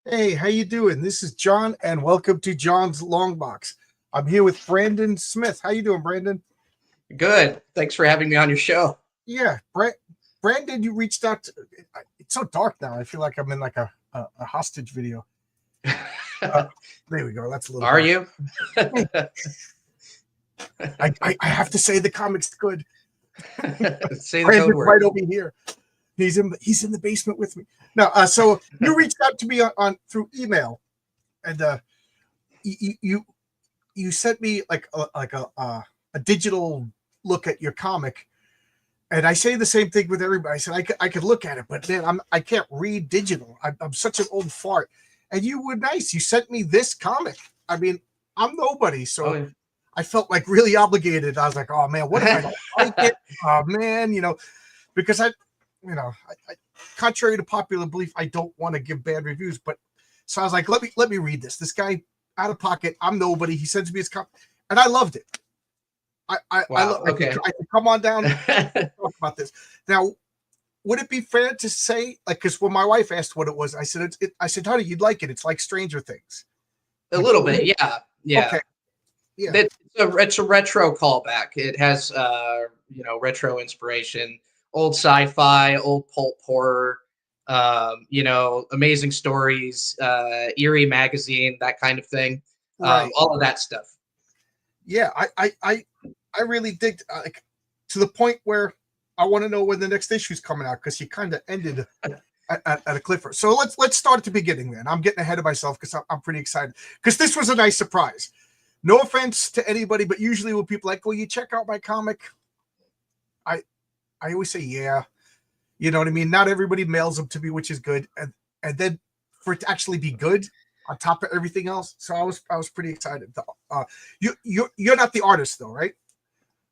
Hey, how you doing? This is John, and welcome to John's Long Box. I'm here with Brandon Smith. How you doing, Brandon? Good. Thanks for having me on your show. Yeah, Brandon, you reached out. It's so dark now. I feel like I'm in like a hostage video. Uh, there we go. That's a little Are better. you? Hey, I have to say the comic's good. Say the code Brandon's word. right over here. He's in the basement with me. No, so you reached out to me on through email, and you you sent me like a digital look at your comic, and I say the same thing with everybody. I said I could look at it, but man, I can't read digital. I'm such an old fart. And you were nice. You sent me this comic. I mean, I'm nobody, Oh, so I felt like really obligated. I was like, oh man, what if I don't like it? Oh man, because contrary to popular belief, I don't want to give bad reviews. But so I was like, let me read this. This guy out of pocket. I'm nobody. He sends me his comic, and I loved it. wow. Okay. I could come on down and talk about this. Now, would it be fair to say, like, because when my wife asked what it was, I said, I said, honey, you'd like it. It's like Stranger Things. A Would little you? bit. Yeah. Yeah. Okay, yeah, It's a retro callback. It has retro inspiration, old sci-fi, old pulp horror, amazing stories, eerie magazine, that kind of thing. right, All of that stuff. yeah. I really dig like to the point where I want to know when the next issue is coming out because he kind of ended at a cliffhanger. So let's start at the beginning. Then I'm getting ahead of myself because I'm pretty excited because this was a nice surprise. No offense to anybody, but usually when people are like, "Will you check out my comic?" I I always say, "Yeah." You know what I mean? Not everybody mails them to me, which is good, and then for it to actually be good on top of everything else. So I was pretty excited. You're not the artist though, right?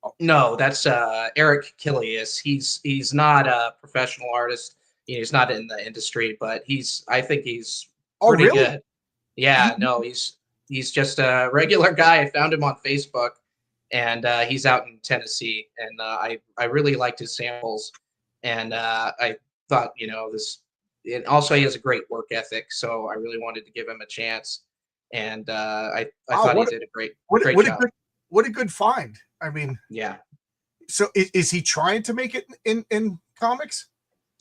Oh, No, that's Eric Killius. He's not a professional artist. He's not in the industry, but I think he's oh pretty really? good. Yeah, no, he's just a regular guy. I found him on Facebook, and he's out in Tennessee, and I really liked his samples, and I thought this. And also, he has a great work ethic, so I really wanted to give him a chance, and I Wow, thought he did a great what a job. good find. I mean, Yeah. so is he trying to make it in comics?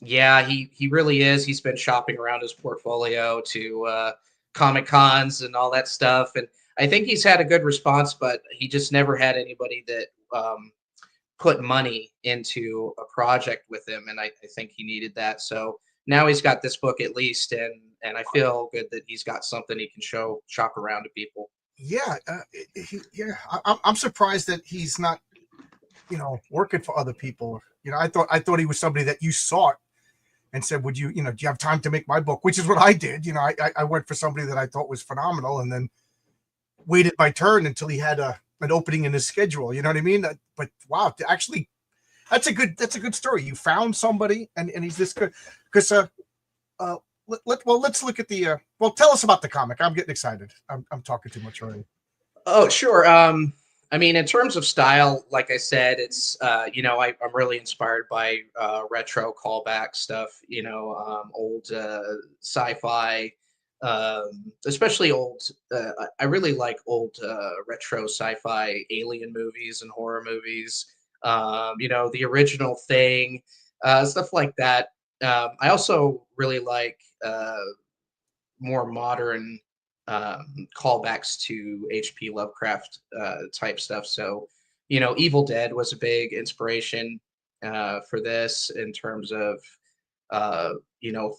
Yeah, he really is. He's been shopping around his portfolio to Comic Cons and all that stuff, and I think he's had a good response. But he just never had anybody that put money into a project with him, and I think he needed that. So now he's got this book at least, and I feel good that he's got something he can shop around to people. Yeah, yeah. I'm surprised that he's not working for other people. I thought he was somebody that you sought and said, "Would you, do you have time to make my book?" Which is what I did. I went for somebody that I thought was phenomenal, and then waited my turn until he had an opening in his schedule. You know what I mean? But wow, actually, that's a good story. You found somebody, and he's this good. Because uh, let's look at the tell us about the comic. I'm getting excited. I'm talking too much already. Oh, sure. I mean, in terms of style, like I said, it's I'm really inspired by retro callback stuff. Old sci-fi, especially old. I really like old retro sci-fi alien movies and horror movies. The original Thing, stuff like that. I also really like more modern callbacks to H.P. Lovecraft type stuff. So, Evil Dead was a big inspiration for this in terms of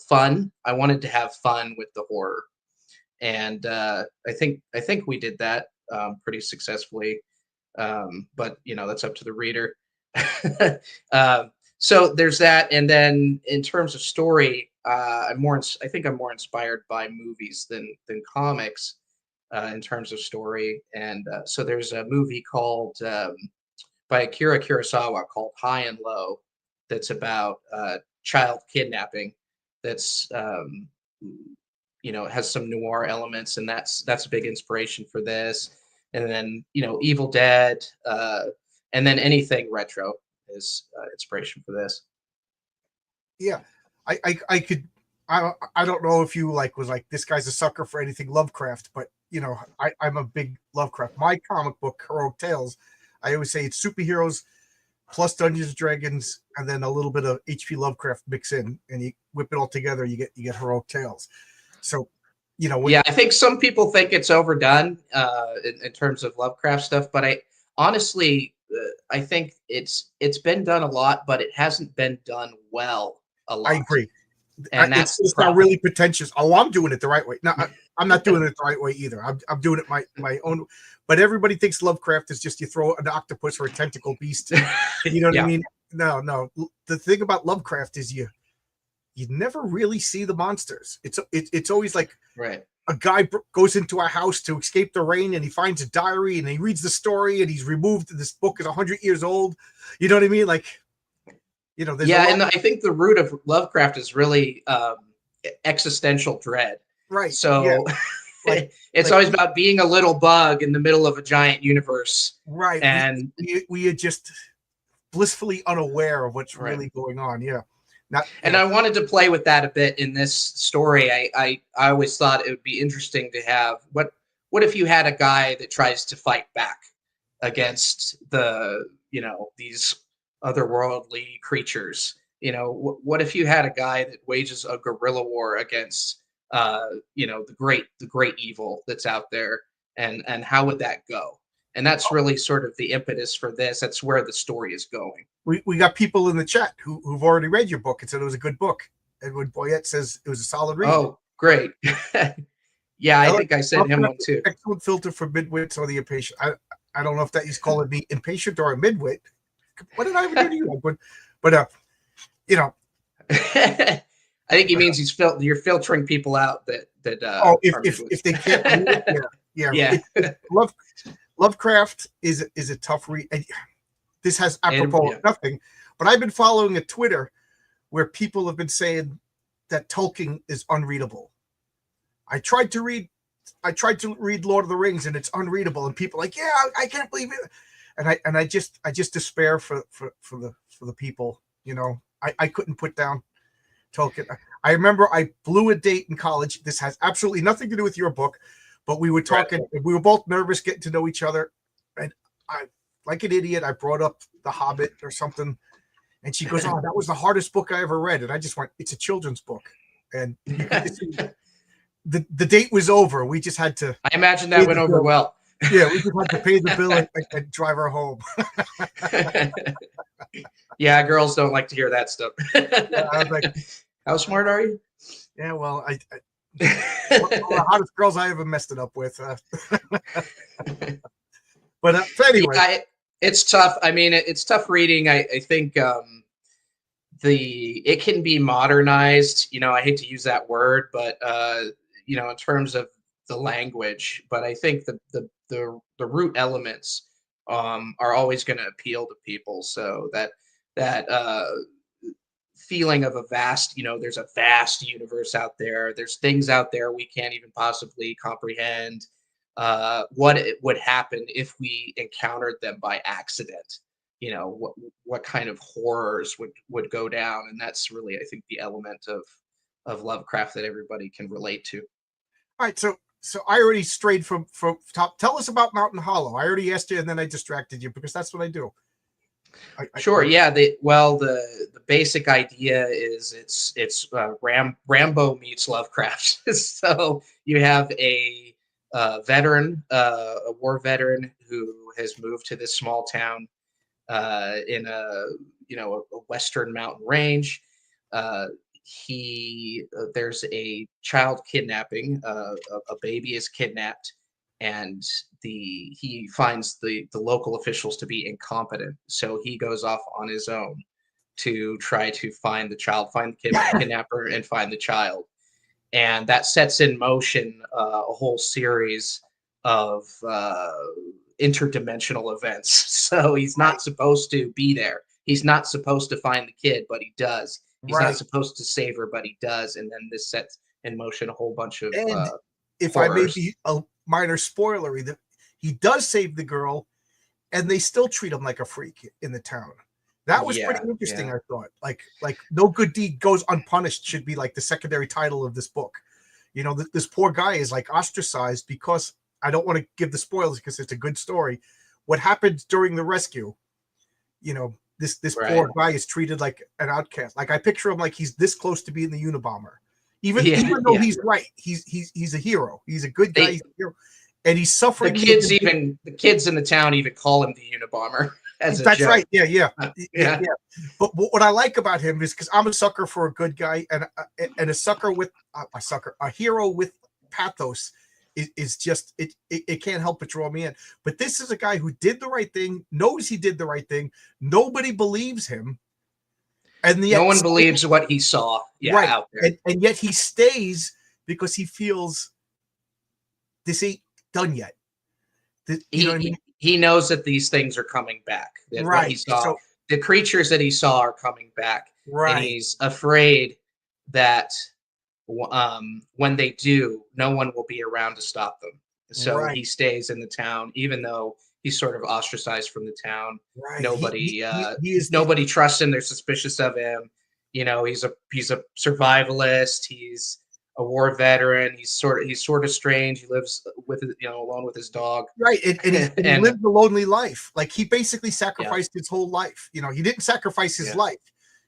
fun. I wanted to have fun with the horror, and I think we did that pretty successfully. But that's up to the reader. So there's that, and then in terms of story, I think I'm more inspired by movies than comics in terms of story. And so there's a movie called by Akira Kurosawa called High and Low, that's about child kidnapping. That's has some noir elements, and that's a big inspiration for this. And then Evil Dead, and then anything retro is inspiration for this. Yeah, I could. I don't know if you like was like this guy's a sucker for anything Lovecraft, but you know I'm a big Lovecraft. My comic book Heroic Tales, I always say it's superheroes plus Dungeons and Dragons, and then a little bit of H.P. Lovecraft mix in, and you whip it all together. You get Heroic Tales. So, you know, Yeah, I think some people think it's overdone in terms of Lovecraft stuff, but I honestly I think it's been done a lot, but it hasn't been done well a I lot, agree. and It's that's the just not problem. really pretentious. Oh, I'm doing it the right way. No, I'm not doing it the right way either. I'm doing it my own. But everybody thinks Lovecraft is just you throw an octopus or a tentacle beast. You know what I Yeah, mean? No, no. The thing about Lovecraft is you never really see the monsters. It's always like right. a guy goes into a house to escape the rain, and he finds a diary, and he reads the story, and he's removed. This book is 100 years old. You know what I mean? Like, you know, there's a Yeah, lot. and I think the root of Lovecraft is really existential dread. Right? Yeah. So Like it's like always about being a little bug in the middle of a giant universe, right. and We are just blissfully unaware of what's right. really going on. Yeah. Not, And I wanted to play with that a bit in this story. I always thought it would be interesting to have what if you had a guy that tries to fight back against these otherworldly creatures. What if you had a guy that wages a guerrilla war against the great evil that's out there, and how would that go? And that's really sort of the impetus for this. That's where the story is going. we got people in the chat who've already read your book and said it was a good book. Edward Boyette says it was a solid read. Oh, great. Yeah, I think I sent him one Lovecraft, too. excellent filter for midwits or the impatient. I don't know if that he's calling me impatient or a midwit. What did I ever do to you? But you know, I think he means you're filtering people out that oh, are if they can't read it, yeah. yeah. Lovecraft is a tough read. And this has apropos yeah. of nothing, but I've been following a Twitter where people have been saying that Tolkien is unreadable. I tried to read Lord of the Rings, and it's unreadable, and people are like, yeah, I can't believe it, and I just despair for the people. You know, I couldn't put down Tolkien. I remember I blew a date in college. This has absolutely nothing to do with your book, but we were talking. Right. We were both nervous getting to know each other, and I, like an idiot, I brought up The Hobbit or something, and she goes, "Oh, that was the hardest book I ever read," and I just went, "It's a children's book," and you could see, the date was over. We just had to. I imagine that went over well. Yeah, we just had to pay the bill and drive her home. Yeah, girls don't like to hear that stuff. Yeah, I was like, how smart are you? Yeah, well, one of the hottest girls I ever messed it up with. But anyway, yeah, it's tough. I mean, it's tough reading. I think it can be modernized. I hate to use that word, but in terms of the language. But I think the root elements are always going to appeal to people. So that feeling of a vast, there's a vast universe out there. There's things out there we can't even possibly comprehend. What it would happen if we encountered them by accident? What kind of horrors would go down? And that's really, I think, the element of Lovecraft that everybody can relate to. All right, so I already strayed from top. Tell us about Mountain Hollow. I already asked you, and then I distracted you because that's what I do. Sure. Yeah. The basic idea is it's Rambo meets Lovecraft. So you have a veteran, a war veteran who has moved to this small town in a western mountain range. There's a child kidnapping. A baby is kidnapped, and he finds the local officials to be incompetent. So he goes off on his own to try to find the child, find the kidnapper, and find the child. And that sets in motion a whole series of interdimensional events. So he's not supposed to be there. He's not supposed to find the kid, but he does. He's not supposed to save her, but he does. And then this sets in motion a whole bunch of if horrors. I may be a minor spoilery, that he does save the girl, and they still treat him like a freak in the town. That was pretty Yeah, interesting, yeah. I thought. Like no good deed goes unpunished should be like the secondary title of this book. You know, this poor guy is like ostracized because I don't want to give the spoilers because it's a good story. What happened during the rescue, you know, this Right. poor guy is treated like an outcast. Like I picture him like he's this close to being the Unabomber. Yeah, Even though yeah. he's right, he's a hero. He's a good guy, They he's a hero. And he's suffering within the kids in the town even call him the Unabomber as a that's joke. right. Yeah, yeah. Yeah, Yeah. yeah. But what I like about him is because I'm a sucker for a good guy and a sucker with a hero with pathos is just it can't help but draw me in. But this is a guy who did the right thing, knows he did the right thing. Nobody believes him, and No yet one believes what he saw. Yeah, right, out there. and yet he stays because he feels this ain't done yet. You know what I mean? He knows that these things are coming back. That what he Right. saw, So the creatures that he saw are coming back, and right, he's afraid that when they do, no one will be around to stop them. So right, he stays in the town, even though he's sort of ostracized from the town. right. Nobody, He is nobody trusts him. They're suspicious of him. You know, he's a survivalist. He's a war veteran. He's sort of strange. He lives with alone with his dog, right, and he and lived a lonely life. Like he basically yeah, sacrificed his whole life. You know, he didn't sacrifice his yeah, life.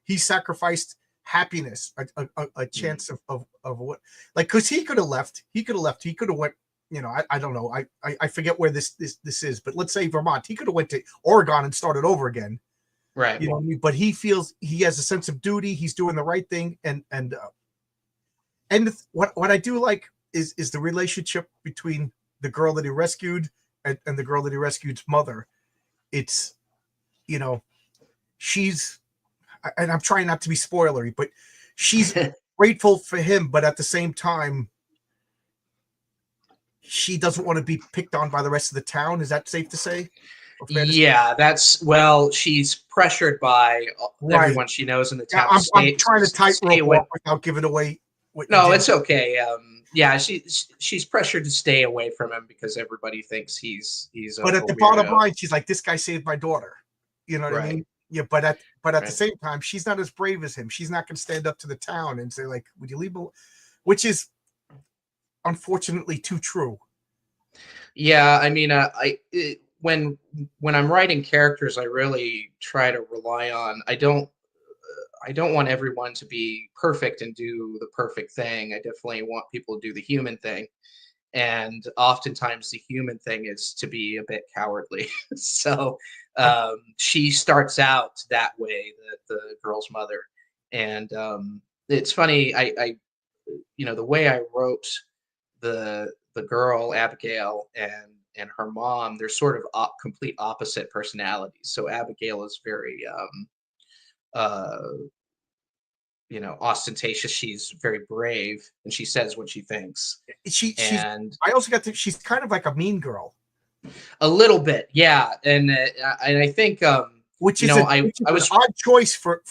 He sacrificed happiness, a mm, chance of what, like, because he could have left. He could have left. He could have went. You know, I don't know. I forget where this is, but let's say Vermont. He could have went to Oregon and started over again. right. You know, what I mean? But he feels he has a sense of duty. He's doing the right thing, and what I do like is the relationship between the girl that he rescued and the girl that he rescued's mother. It's, you know, she's, and I'm trying not to be spoilery, but she's grateful for him, but at the same time, she doesn't want to be picked on by the rest of the town. Is that safe to say? Or fair to say? Yeah, that's well. She's pressured by Right. everyone she knows in the Yeah, town to I'm trying to stay tightrope away. walk without giving away what you No, did. it's okay. Yeah, she's pressured to stay away from him because everybody thinks he's But at a the bottom weirdo. line, she's like, "This guy saved my daughter." You know what I Right, mean? Yeah, but at the right. same time, she's not as brave as him. She's not going to stand up to the town and say like, "Would you leave?" Which is unfortunately too true. Yeah, I mean, when I'm writing characters, I really try to rely on. I don't want everyone to be perfect and do the perfect thing. I definitely want people to do the human thing. And oftentimes the human thing is to be a bit cowardly. So Uh, she starts out that way, the girl's mother, and it's funny. The way I wrote the girl Abigail and her mom, they're sort of complete opposite personalities. So Abigail is very uh, ostentatious. She's very brave, and she says what she thinks, she's. and I also got to. She's kind of like a mean girl, a little bit, yeah, and I think which you is know a which is I an was odd choice for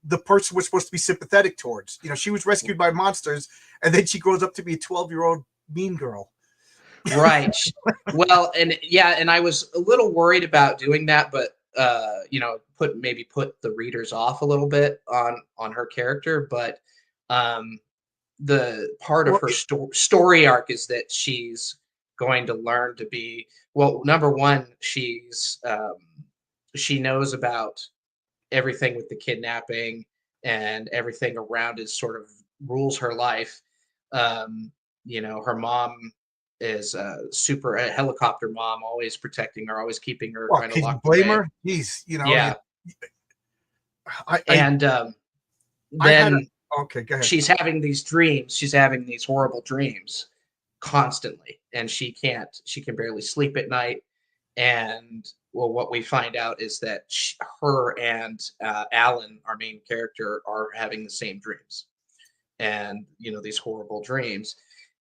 the person we're supposed to be sympathetic towards. You know, she was rescued by monsters, and then she grows up to be a 12-year-old mean girl. right. Well, and yeah, and I was a little worried about doing that, but put the readers off a little bit on her character, but um, the part of Well, her story arc is that she's going to learn to be well. Number one, she knows about everything with the kidnapping and everything around it sort of rules her life. Um, her mom is a helicopter mom, always protecting her, always keeping her well, kind of can you locked blame away. her? Geez, you know, Yeah, I I and I had then a okay. Go ahead. she's having these dreams. She's having these horrible dreams constantly, and she can barely sleep at night. And well, what we find out is that her and Alan, our main character, are having the same dreams, and these horrible dreams,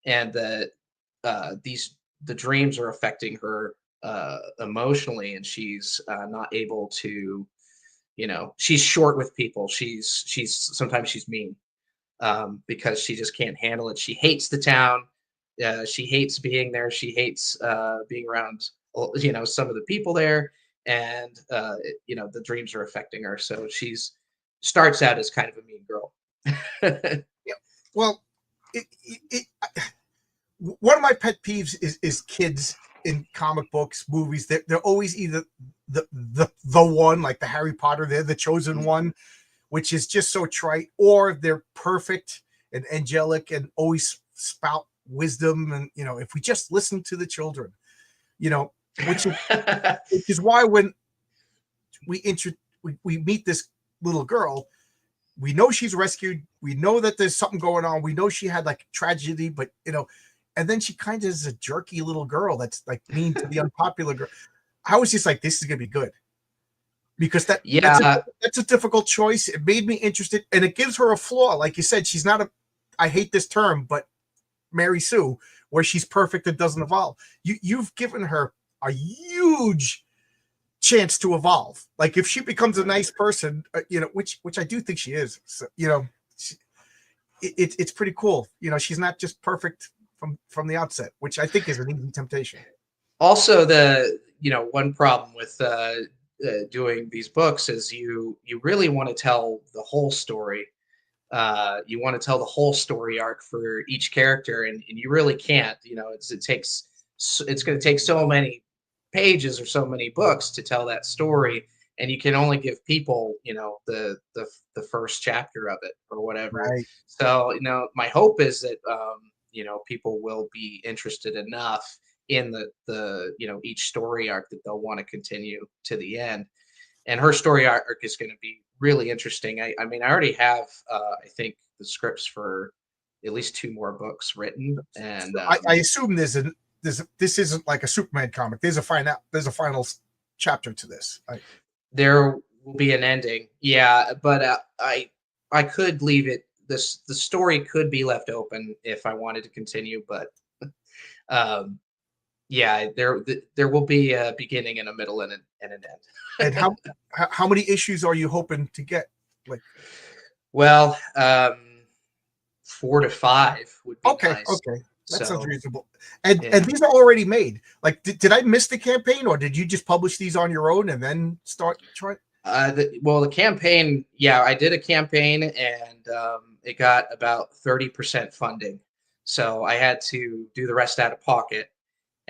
and the dreams are affecting her emotionally, and she's not able to. She's short with people. She's sometimes she's mean because she just can't handle it. She hates the town. She hates being there. She hates being around, some of the people there, and the dreams are affecting her. So she's starts out as kind of a mean girl. Yeah. Well, one of my pet peeves is kids in comic books, movies. They're always either the one, like the Harry Potter, they're the chosen one, which is just so trite, or they're perfect and angelic and always spout wisdom. And if we just listen to the children, which is why when we meet this little girl, we know she's rescued. We know that there's something going on. We know she had like tragedy, but and then she kind of is a jerky little girl that's like mean to the unpopular girl. I was just like, this is gonna be good, because Yeah, that's a difficult choice. It made me interested, and it gives her a flaw. Like you said, she's not I hate this term, but Mary Sue, where she's perfect and doesn't evolve. You've given her a huge chance to evolve. Like if she becomes a nice person, which I do think she is. So, it's pretty cool. She's not just perfect from the outset, which I think is an easy temptation. also the one problem with doing these books is you really want to tell the whole story. You want to tell the whole story arc for each character, and you really can't. It's going to take so many pages or so many books to tell that story, and you can only give people the first chapter of it or whatever. Right. So my hope is that people will be interested enough in the each story arc that they'll want to continue to the end. And her story arc is going to be really interesting. I mean, I already have I think the scripts for at least two more books written, and So I assume this isn't like a Superman comic. There's a final chapter to this. there will be an ending. Yeah, but I could leave it. The story could be left open if I wanted to continue, but um, yeah, there will be a beginning and a middle and an end. And how many issues are you hoping to get? Like, Well, 4 to 5 would be okay, nice. that sounds So reasonable. And yeah. these are already made. Like, did I miss the campaign, or did you just publish these on your own and then start trying? The campaign, yeah, I did a campaign, and it got about 30% funding. So I had to do the rest out of pocket.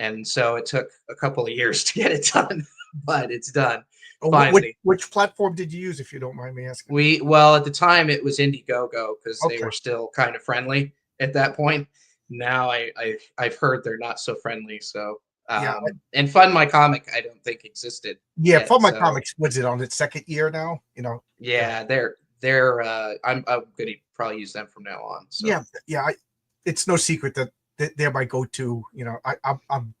And so it took a couple of years to get it done, but it's done finally. Which platform did you use, if you don't mind me asking? Well, at the time it was Indiegogo because they Okay. were still kind of friendly at that point. Now I've heard they're not so friendly. So Yeah, and Fund My Comic I don't think existed yeah. yet. For my So comics, was it on its second year now? yeah, they're I'm gonna probably use them from now on. So Yeah. It's no secret that they're my go-to. I'm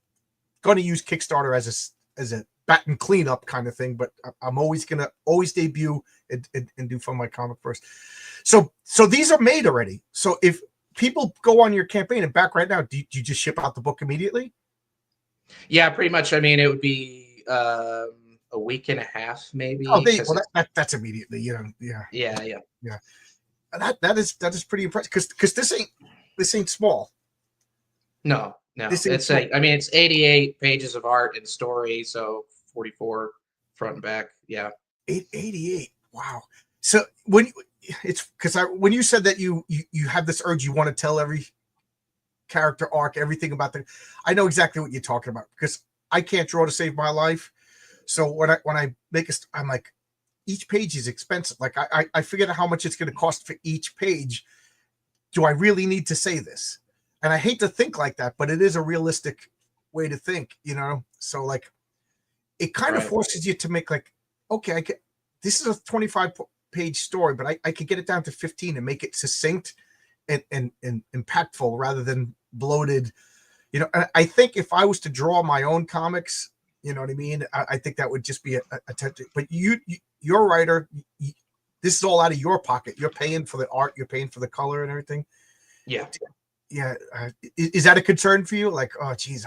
going to use Kickstarter as a bat and cleanup kind of thing, but I'm always going to debut and do Fund My Comic first. So these are made already. So if people go on your campaign and back right now, do you just ship out the book immediately? yeah, pretty much. I mean, it would be a week and a half Oh, maybe well, because that's immediately. Yeah, yeah. that is pretty impressive, because this ain't small. No. This ain't It's small. I mean, it's 88 pages of art and story, so 44 front and back. Yeah. 88. Wow. So when you said that you have this urge, you want to tell every character arc, everything about I know exactly what you're talking about, because I can't draw to save my life. So when I make I'm like, each page is expensive. Like I figured out how much it's going to cost for each page. Do I really need to say this? And I hate to think like that, but it is a realistic way to think, So like, it kind of Right. forces you to make like, okay, this is a 25-page story, but I could get it down to 15 and make it succinct and impactful rather than bloated. And I think if I was to draw my own comics, you know what I mean? I think that would just be a tempting. But you're a writer. This is all out of your pocket. You're paying for the art. You're paying for the color and everything. Yeah. Yeah. Is that a concern for you? Like, oh, geez,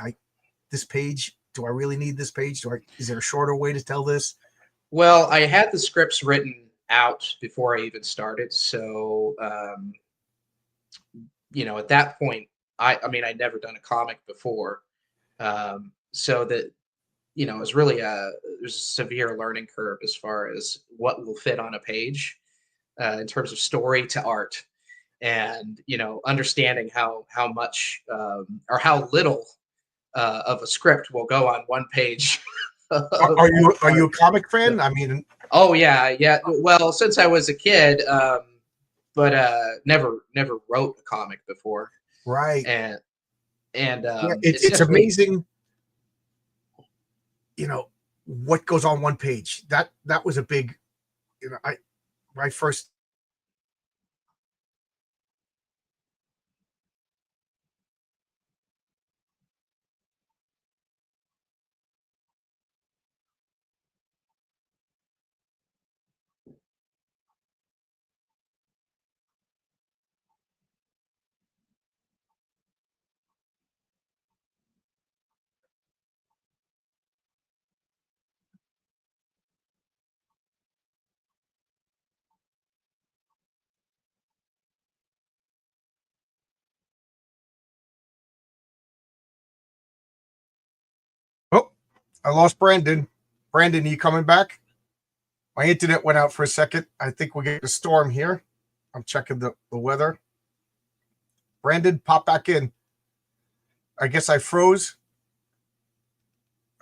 this page. Do I really need this page? Is there a shorter way to tell this? Well, I had the scripts written out before I even started, so at that point, I mean, I'd never done a comic before, so that is really there's a severe learning curve as far as what will fit on a page in terms of story to art, and understanding how much or how little of a script will go on one page. Are you art. a comic fan? I mean, Oh yeah, yeah. Well, since I was a kid, but never wrote a comic before, right. and Yeah, it's it's definitely. amazing, what goes on one page. That was a big, I my first. Oh, I lost Brandon. Brandon, are you coming back? My internet went out for a second. I think we're getting a storm here. I'm checking the weather. Brandon, pop back in. I guess I froze.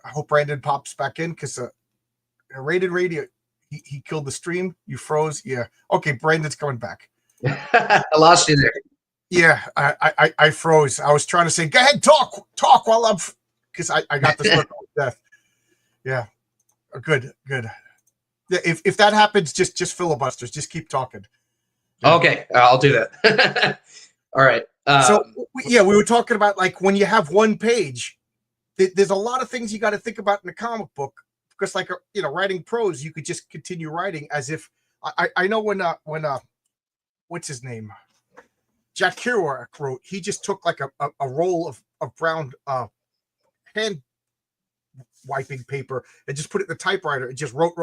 I hope Brandon pops back in because Rated Radio, he killed the stream. You froze. Yeah. Okay, Brandon's coming back. I lost you there. Yeah, I froze. I was trying to say, go ahead, talk while I'm, because I got the circle of death. Yeah, good. Yeah, if that happens, just filibusters. Just keep talking. Yeah. Okay, I'll do that. All right. So we were talking about like when you have one page, there's a lot of things you got to think about in a comic book because, like, writing prose, you could just continue writing as if I know when what's his name, Jack Kerouac wrote. He just took like a roll of brown hand wiping paper and just put it in the typewriter and just wrote,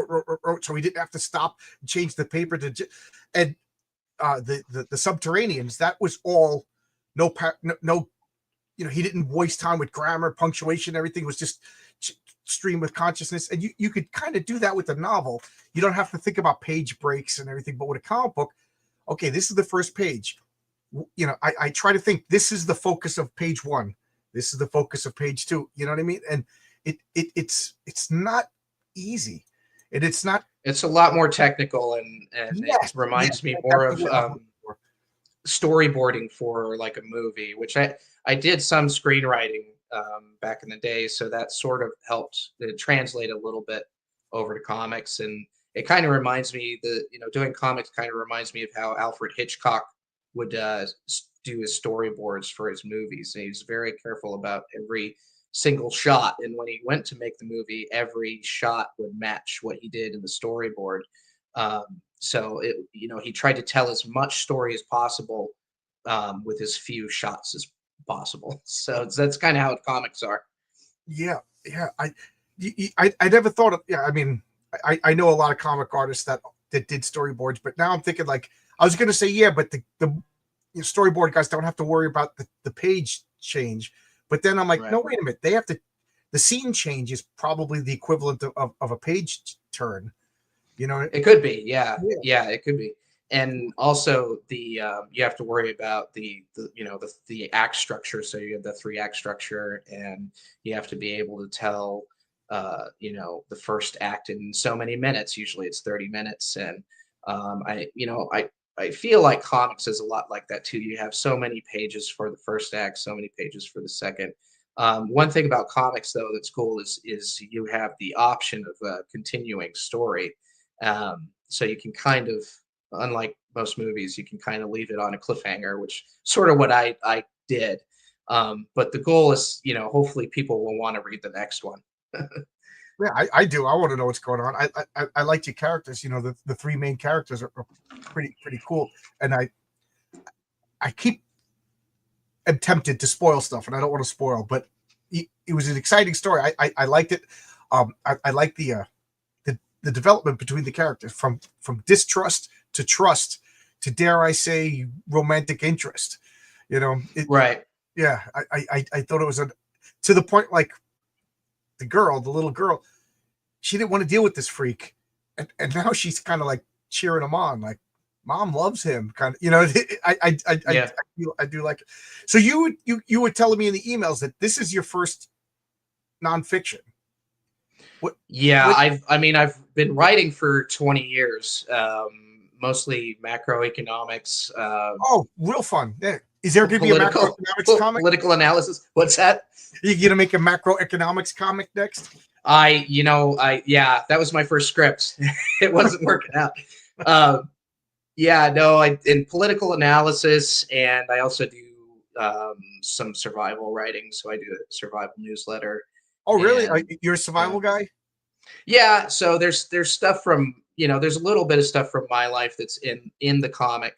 so he didn't have to stop and change the paper and the Subterraneans, that was all no, he didn't waste time with grammar, punctuation, everything was just stream with consciousness. And you could kind of do that with a novel. You don't have to think about page breaks and everything. But with a comic book, okay, this is the first page. I try to think this is the focus of page one. This is the focus of page two. You know what I mean? And it's not easy. And it's not. It's a lot more technical, and Yes, it reminds me more of storyboarding for like a movie, which I did some screenwriting back in the day, so that sort of helped translate a little bit over to comics. And it kind of reminds me doing comics kind of reminds me of how Alfred Hitchcock would do his storyboards for his movies. And he's very careful about every single shot, and when he went to make the movie, every shot would match what he did in the storyboard. So he tried to tell as much story as possible with as few shots as possible. So that's kind of how comics are. Yeah. I never thought of. Yeah, I mean, I know a lot of comic artists that did storyboards, but now I'm thinking like I was going to say, yeah, but the storyboard guys don't have to worry about the page change. But then I'm like, right. No, wait a minute. They have to. The scene change is probably the equivalent of a page turn. It could be. Yeah, it could be. And also the you have to worry about the act structure. So you have the 3-act structure, and you have to be able to tell the first act in so many minutes. Usually it's 30 minutes, and I feel like comics is a lot like that too. You have so many pages for the first act, so many pages for the second. One thing about comics though that's cool is you have the option of a continuing story. So you can kind of, unlike most movies, you can kind of leave it on a cliffhanger, which sort of what I did. But the goal is, hopefully people will want to read the next one. Yeah, I do. I want to know what's going on. I like your characters. The 3 main characters are pretty cool, and I am tempted to spoil stuff, and I don't want to spoil, but it was an exciting story. I liked it. I like the development between the characters from distrust to trust to, dare I say, romantic interest. Right. Yeah, I thought it was to the point like the little girl, she didn't want to deal with this freak, and now she's kind of like cheering him on, like mom loves him, kind of, Yeah. I do like it. So you were telling me in the emails that this is your first nonfiction. Yeah, What I've been writing for 20 years, mostly macroeconomics, Oh, real fun. Yeah. Is there going to be a political macroeconomics comic? political analysis. What's that? Are you going to make a macroeconomics comic next? Yeah, that was my first script. It wasn't working out. Yeah, no, I in political analysis, and I also do some survival writing. So I do a survival newsletter, Oh, really? and You're a survival guy? yeah, so there's stuff from, there's a little bit of stuff from my life that's in the comic,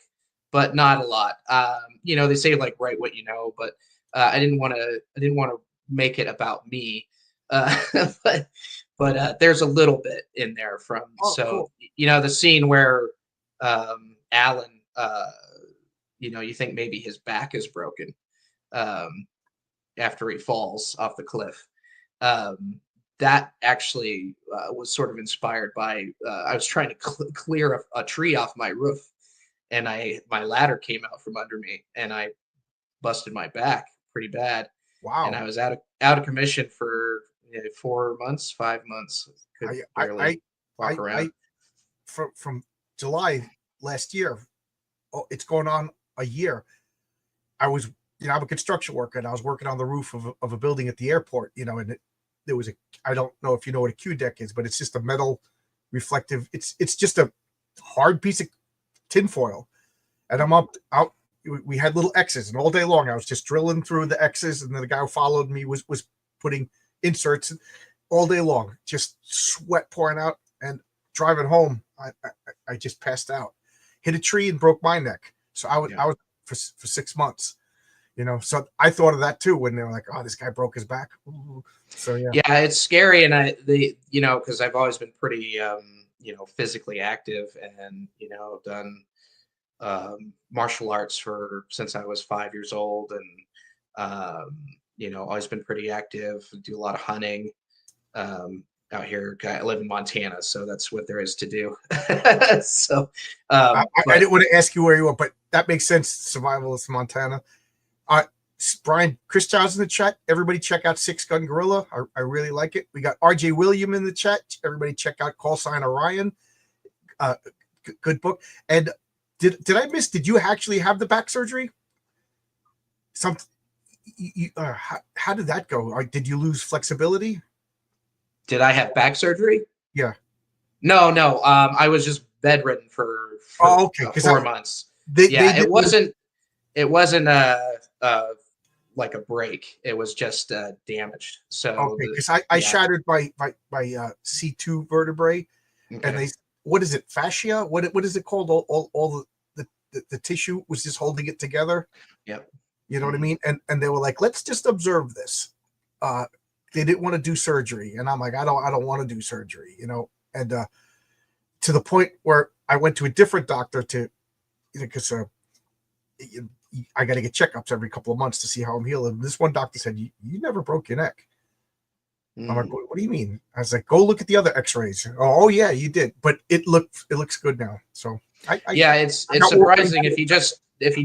but not a lot. They say like write what you know, but I didn't want to make it about me. Uh, but there's a little bit in there from, Oh, so cool. the scene where Alan, you think maybe his back is broken um, after he falls off the cliff. Um, that actually was sort of inspired by I was trying to clear a tree off my roof, and my ladder came out from under me, and I busted my back pretty bad, and Wow. I was out of commission for 4 months, 5 months. Could I, I, barely walk I around. from July last year, oh, it's going on a year. I was, I'm a construction worker, and I was working on the roof of a building at the airport, and there was I don't know if you know what a Q deck is, but it's just a metal reflective, it's just a hard piece of tinfoil. And I'm out, we had little X's, and all day long I was just drilling through the X's, and then the guy who followed me was putting inserts all day long, just sweat pouring out. And driving home, I just passed out, hit a tree, and broke my neck. So Yeah. I was for 6 months. So I thought of that too when they were like, "Oh, this guy broke his back." Ooh. So yeah. Yeah, it's scary, and because I've always been pretty, physically active, and done martial arts for since I was 5 years old, and always been pretty active. Do a lot of hunting out here. I live in Montana, so that's what there is to do. So, I but didn't want to ask you where you were, but that makes sense. Survivalist Montana. Uh, Brian, Chris Child's in the chat. Everybody check out Six Gun Gorilla. I really like it. We got RJ William in the chat. Everybody check out Call Sign Orion. Good book. And did I miss? Did you actually have the back surgery? How did that go? Or did you lose flexibility? did I have back surgery? Yeah. No, no. I was just bedridden for Oh, okay. 4 months. They Yeah, did. it wasn't like a break. It was just damaged. So Okay, because I yeah. shattered my C2 vertebrae, and Okay. what is it, fascia? What is it called? All the tissue was just holding it together. Yep. You know what I mean? And they were like, let's just observe this. They didn't want to do surgery, and I'm like, I don't want to do surgery, and to the point where I went to a different doctor to, because I got to get checkups every couple of months to see how I'm healing. And this one doctor said, you never broke your neck. I'm like, what do you mean? I was like, go look at the other X-rays. Oh yeah, you did, but it looks good now. So it's surprising if you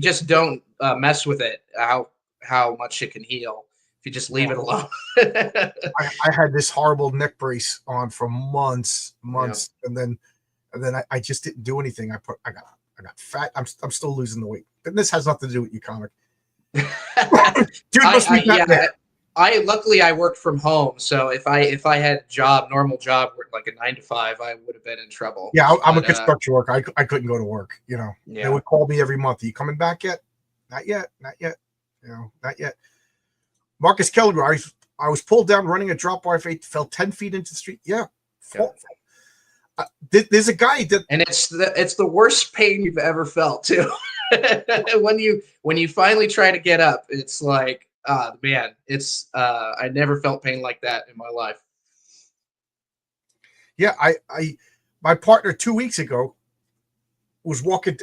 just don't mess with it, how much it can heal if you just leave it alone. I had this horrible neck brace on for months, Yeah. and then I just didn't do anything. I got fat. I'm still losing the weight, and this has nothing to do with you, comic. Dude must be Batman. Luckily I worked from home, so if I had a normal job like a 9 to 5, I would have been in trouble. Yeah, I'm a construction worker. I couldn't go to work. They Yeah. would call me every month. Are you coming back yet? Not yet. Not yet. Marcus Keller, I was pulled down running a drop bar, fell 10 feet into the street. Yeah. There's a guy that, And it's the worst pain you've ever felt too. when you finally try to get up, it's like, man, it's I never felt pain like that in my life. yeah, my partner 2 weeks ago was walking,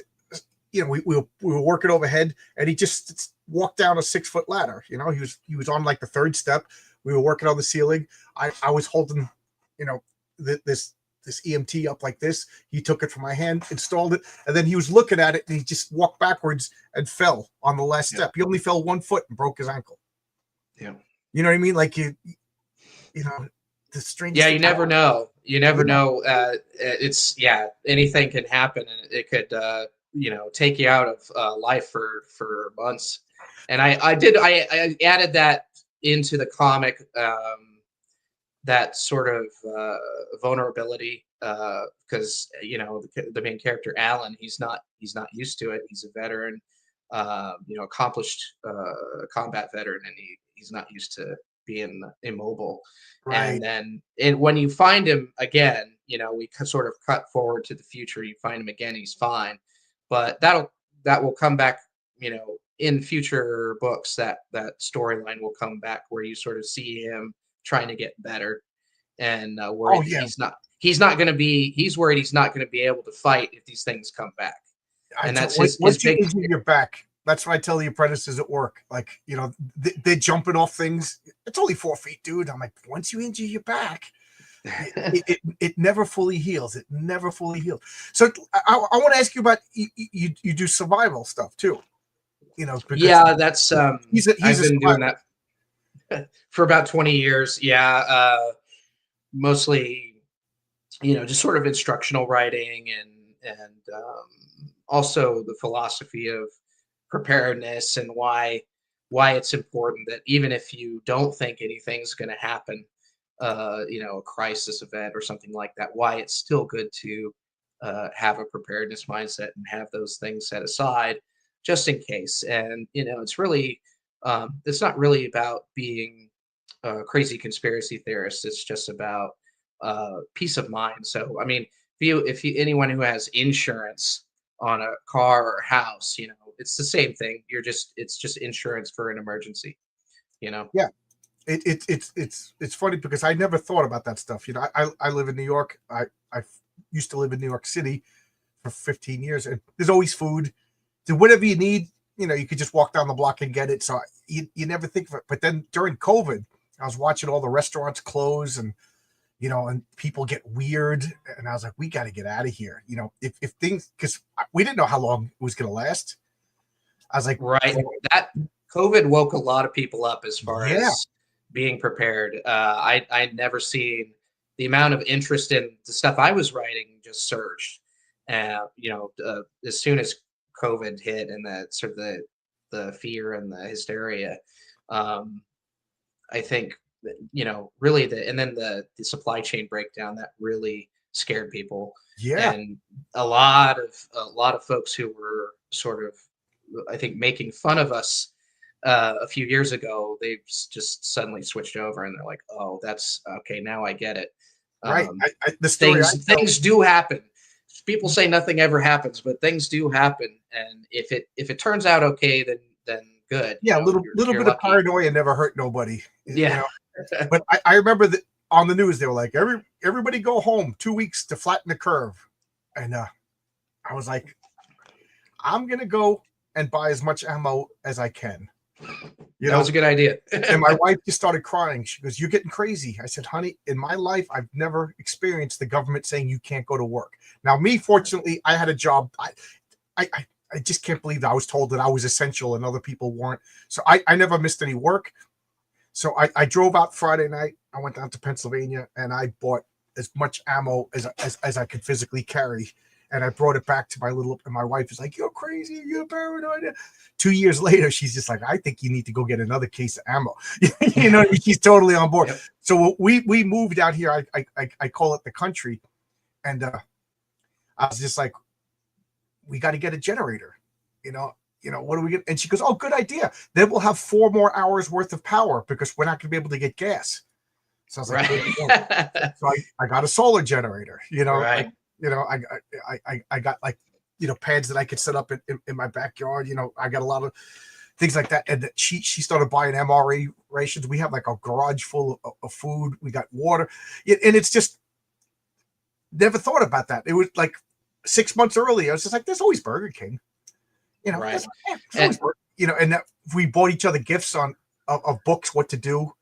we were working overhead, and he just walked down a 6-foot ladder. He was on like the third step, We were working on the ceiling. I was holding, you know, this EMT up like this. He took it from my hand, installed it, and then he was looking at it, and he just walked backwards and fell on the last step. He only fell 1 foot and broke his ankle. Yeah. You know what I mean? Like you know, the strangest. Yeah, you never know. You never know. It's anything can happen, and it could take you out of life for months. And I added that into the comic, that sort of vulnerability, because the main character Alan, he's not used to it. He's a veteran, accomplished combat veteran, and he's not used to being immobile. Right. And then when you find him again, we sort of cut forward to the future. You find him again, he's fine, but that will come back, in future books. That storyline will come back where you sort of see him trying to get better, and worried he's worried he's not going to be able to fight if these things come back. And that's his big injure your back. That's what I tell the apprentices at work. Like, they're jumping off things. It's only 4 feet, dude. I'm like, once you injure your back, it never fully heals. It never fully heals. So I want to ask you about you do survival stuff too. That's I've been doing that for about 20 years. Mostly, just sort of instructional writing and also the philosophy of preparedness and why it's important that even if you don't think anything's going to happen, a crisis event or something like that, why it's still good to have a preparedness mindset and have those things set aside just in case. And it's really it's not really about being a crazy conspiracy theorist. It's just about peace of mind. So I mean, if anyone who has insurance on a car or house, it's the same thing. It's just insurance for an emergency. Yeah. It's funny because I never thought about that stuff. I live in New York. I used to live in New York City for 15 years, and there's always food. So whatever you need, you could just walk down the block and get it. So you never think of it. But then during COVID, I was watching all the restaurants close, and and people get weird, and I was like, we got to get out of here. If things, because we didn't know how long it was going to last. I was like, right. That COVID woke a lot of people up as far as being prepared. I never seen the amount of interest in the stuff I was writing just surged. As soon as COVID hit and that sort of the fear and the hysteria, I think really and then the supply chain breakdown that really scared people. Yeah. And a lot of folks who were sort of, I think, making fun of us a few years ago, they've just suddenly switched over and they're like, oh, that's okay, now I get it. Right. Things do happen. People say nothing ever happens, but things do happen. And if it turns out okay, then good. Yeah, a little bit of paranoia never hurt nobody. Yeah. But I remember that on the news they were like, everybody go home 2 weeks to flatten the curve. And I was like, I'm gonna go and buy as much ammo as I can. That was a good idea. And my wife just started crying. She goes, you're getting crazy. I said, honey, in my life, I've never experienced the government saying you can't go to work. Now, me, fortunately, I had a job. I just can't believe that I was told that I was essential and other people weren't. So I never missed any work. So I drove out Friday night. I went down to Pennsylvania and I bought as much ammo as I could physically carry. And I brought it back to my wife is like, you're crazy, you're paranoid. 2 years later, she's just like, I think you need to go get another case of ammo. She's totally on board. Yep. So we moved out here. I call it the country. And I was just like, we got to get a generator. What do we get? And she goes, oh, good idea. Then we'll have 4 more hours worth of power because we're not going to be able to get gas. So I was like, right. So I got a solar generator, right. I got like, pads that I could set up in my backyard. I got a lot of things like that. And she started buying MRE rations. We have like a garage full of food. We got water. And it's just never thought about that. It was like 6 months earlier. I was just like, there's always Burger King. Right. And that we bought each other gifts of books, what to do.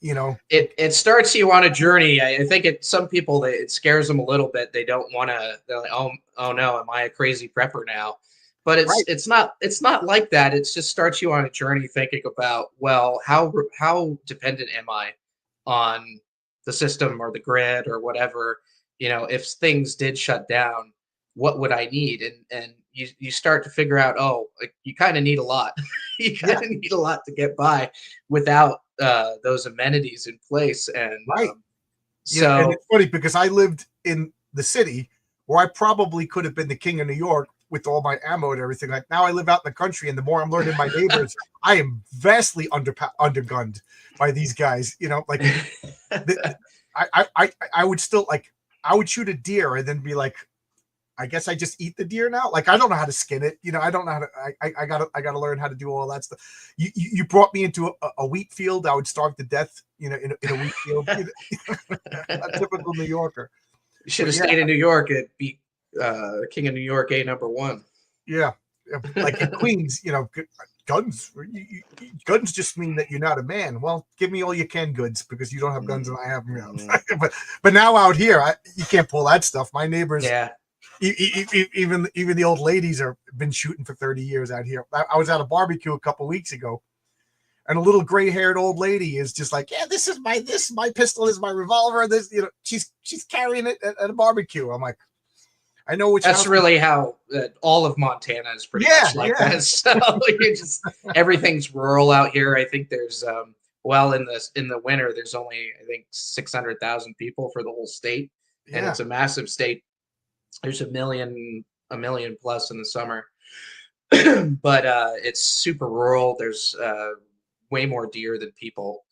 you know. It starts you on a journey. I think some people, it scares them a little bit. They don't want to. They're like, oh no, am I a crazy prepper now? But Right. it's not like that. It just starts you on a journey thinking about, well, how dependent am I on the system or the grid or whatever? If things did shut down, what would I need? And you start to figure out, oh, like, you kind of need a lot. You Yeah. kind of need a lot to get by without those amenities in place. And Right. And so it's funny because I lived in the city where I probably could have been the king of New York with all my ammo and everything. Like now I live out in the country, and the more I'm learning my neighbors, I am vastly undergunned by these guys. Like I would still like I would shoot a deer and then be like, I guess I just eat the deer now. Like I don't know how to skin it. I don't know how to. I gotta learn how to do all that stuff. You brought me into a wheat field. I would starve to death. In a wheat field. A typical New Yorker. you should have Yeah. stayed in New York. It'd be King of New York, #1. Yeah, like in Queens, guns. Guns just mean that you're not a man. Well, give me all your canned goods because you don't have guns and I have them. But now out here, you can't pull that stuff. My neighbors. Yeah. Even the old ladies have been shooting for 30 years out here. I was at a barbecue a couple weeks ago, and a little gray-haired old lady is just like, yeah, this is my pistol, is my revolver. This, she's carrying it at a barbecue. I'm like, I know which. That's really how all of Montana is pretty much like that. So everything's rural out here. I think there's in the winter there's only, I think, 600,000 people for the whole state, and it's a massive state. There's a million plus in the summer, but it's super rural. There's way more deer than people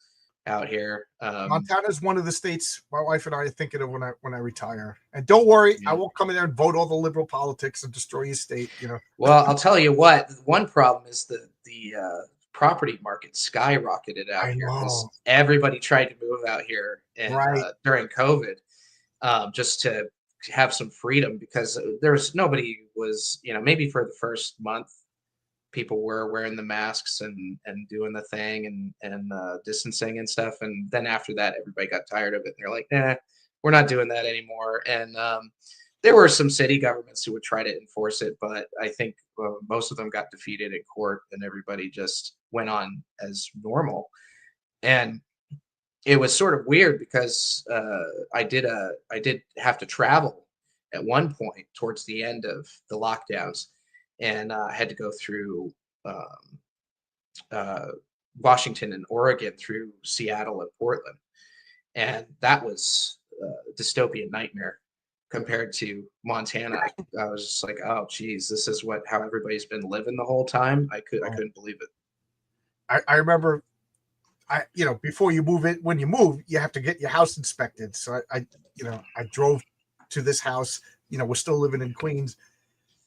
out here. Montana is one of the states my wife and I are thinking of when I retire. And don't worry, I won't come in there and vote all the liberal politics and destroy your state. Well, I'll tell you what. One problem is the property market skyrocketed out here because everybody tried to move out here during COVID, just to have some freedom, because nobody was, maybe for the first month people were wearing the masks and doing the thing and distancing and stuff, and then after that everybody got tired of it and they're like, nah, we're not doing that anymore. And there were some city governments who would try to enforce it, but I think most of them got defeated in court and everybody just went on as normal. And it was sort of weird because I did have to travel at one point towards the end of the lockdowns, and I had to go through Washington and Oregon through Seattle and Portland, and that was a dystopian nightmare compared to Montana. I was just like, oh geez, this is how everybody's been living the whole time. I couldn't believe it. I remember. Before you move it, when you move, you have to get your house inspected. So I drove to this house. We're still living in Queens,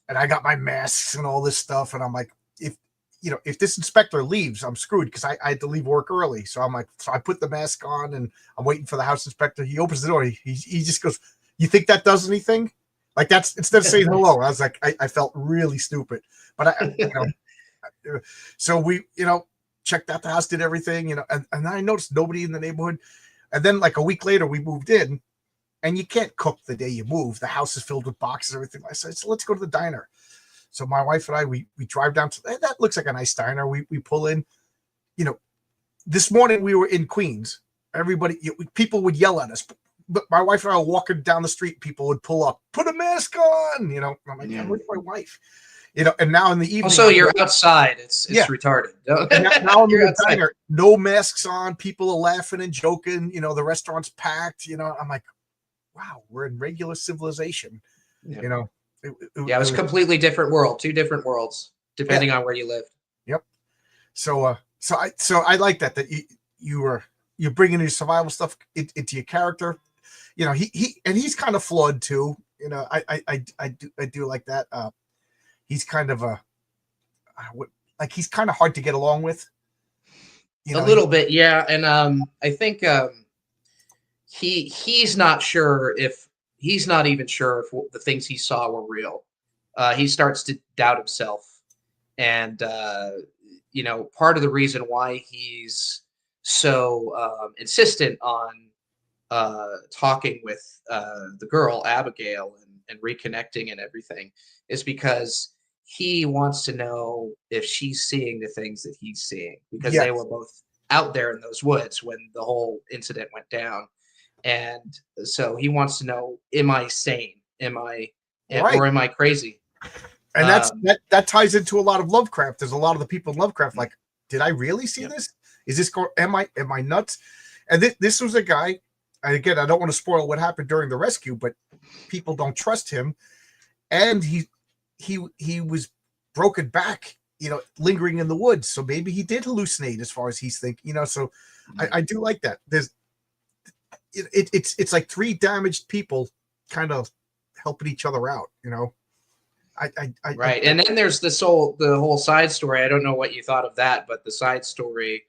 and I got my masks and all this stuff. And I'm like, if this inspector leaves, I'm screwed because I had to leave work early. So I'm like, so I put the mask on and I'm waiting for the house inspector. He opens the door. He just goes, "You think that does anything?" Like that's instead of saying hello. I was like, I felt really stupid, but so we, checked out the house, did everything, and I noticed nobody in the neighborhood. And then like a week later, we moved in, and you can't cook the day you move. The house is filled with boxes, everything. I said, so let's go to the diner. So my wife and I, we drive down to that looks like a nice diner. We pull in, this morning we were in Queens. Everybody, people would yell at us, but my wife and I were walking down the street. People would pull up, put a mask on, I'm like, where's my wife? And now in the evening. Also, you're outside. It's retarded. And now I'm in the diner, no masks on. People are laughing and joking. The restaurant's packed. I'm like, wow, we're in regular civilization. Yeah. It was a completely different world. Two different worlds, depending on where you lived. Yep. So I like that you're bringing your survival stuff into your character. He's kind of flawed too. I do like that. He's kind of he's kind of hard to get along with. A little bit, yeah. And I think he's not even sure if the things he saw were real. He starts to doubt himself, and part of the reason why he's so insistent on talking with the girl Abigail and reconnecting and everything is because he wants to know if she's seeing the things that he's seeing, because they were Yes. both out there in those woods when the whole incident went down. And so he wants to know, am I sane? Am I, Right. or am I crazy? And that ties into a lot of Lovecraft. There's a lot of the people in Lovecraft like, did I really see this? Is this going? Am I nuts? And this was a guy. And again, I don't want to spoil what happened during the rescue, but people don't trust him, and he was broken back, lingering in the woods. So maybe he did hallucinate, as far as he's thinking, So I do like that. There's it's like three damaged people kind of helping each other out, Right. And then there's the whole side story. I don't know what you thought of that, but the side story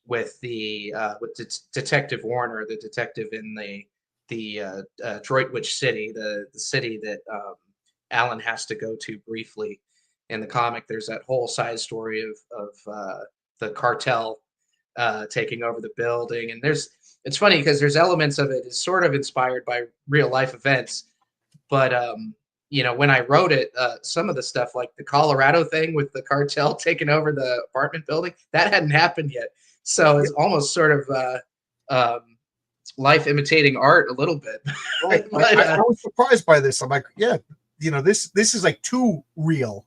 with Detective Warner, the detective in the Droitwich City, the city that Alan has to go to briefly in the comic. There's that whole side story of the cartel taking over the building, and it's funny because there's elements of it is sort of inspired by real life events, but when I wrote it, some of the stuff like the Colorado thing with the cartel taking over the apartment building, that hadn't happened yet. So it's almost sort of life imitating art a little bit. Right. But, I was surprised by this. I'm like, yeah, this is like too real.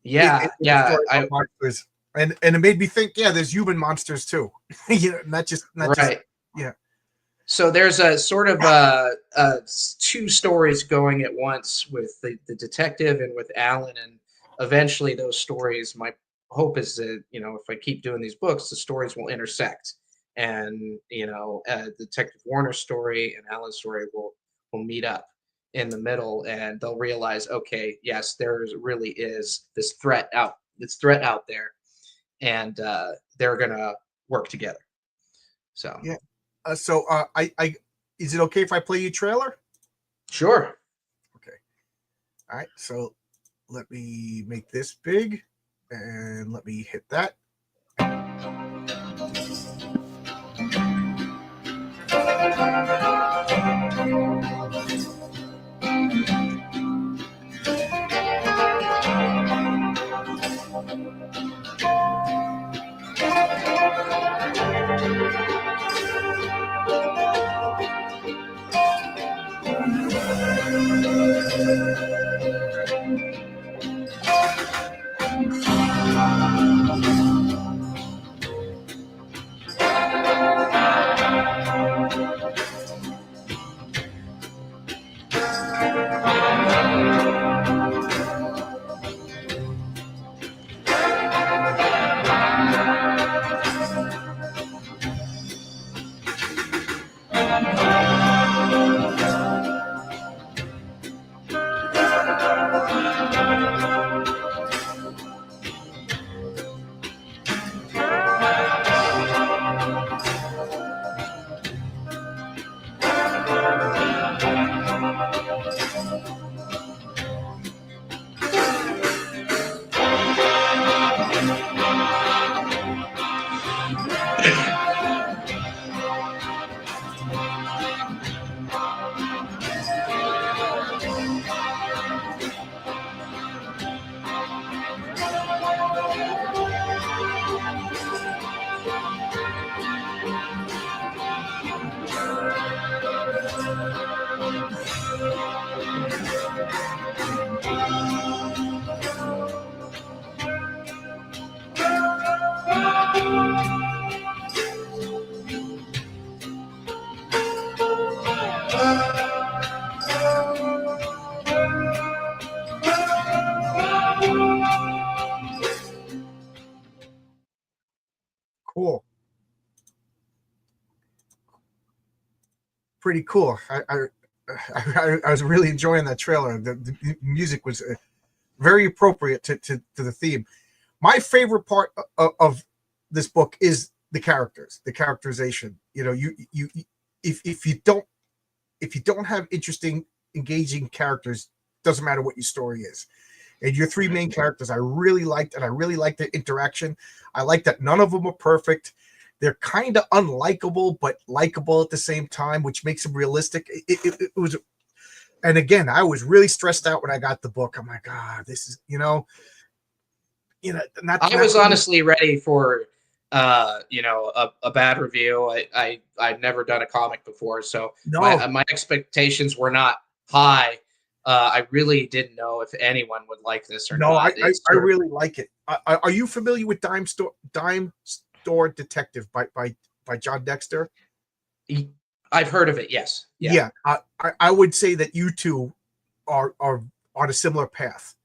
Yeah, yeah. Monsters. And it made me think, there's human monsters too. Not just yeah. So there's a sort of two stories going at once with the detective and with Alan, and eventually those stories, my hope is that, if I keep doing these books, the stories will intersect, and Detective Warner's story and Alan's story will meet up in the middle, and they'll realize, okay, yes, there really is this threat out there, and they're gonna work together. So yeah. I is it okay if I play you trailer? Sure. Okay. All right. So let me make this big, and let me hit that. Cool. Pretty cool. I was really enjoying that trailer. The music was very appropriate to the theme. My favorite part of this book is the characters, the characterization. If you don't have interesting, engaging characters, doesn't matter what your story is. And your three main characters, I really liked, and I really liked their interaction. I like that none of them are perfect. they're kind of unlikable but likable at the same time, which makes them realistic. It was, and again, I was really stressed out when I got the book. I'm like, this is, I was honestly ready for a bad review. I've never done a comic before, so my expectations were not high. I really didn't know if anyone would like this or not. I really like it. Are you familiar with Dime Store Detective by John Dexter? I've heard of it. Yes. Yeah. I would say that you two are on a similar path.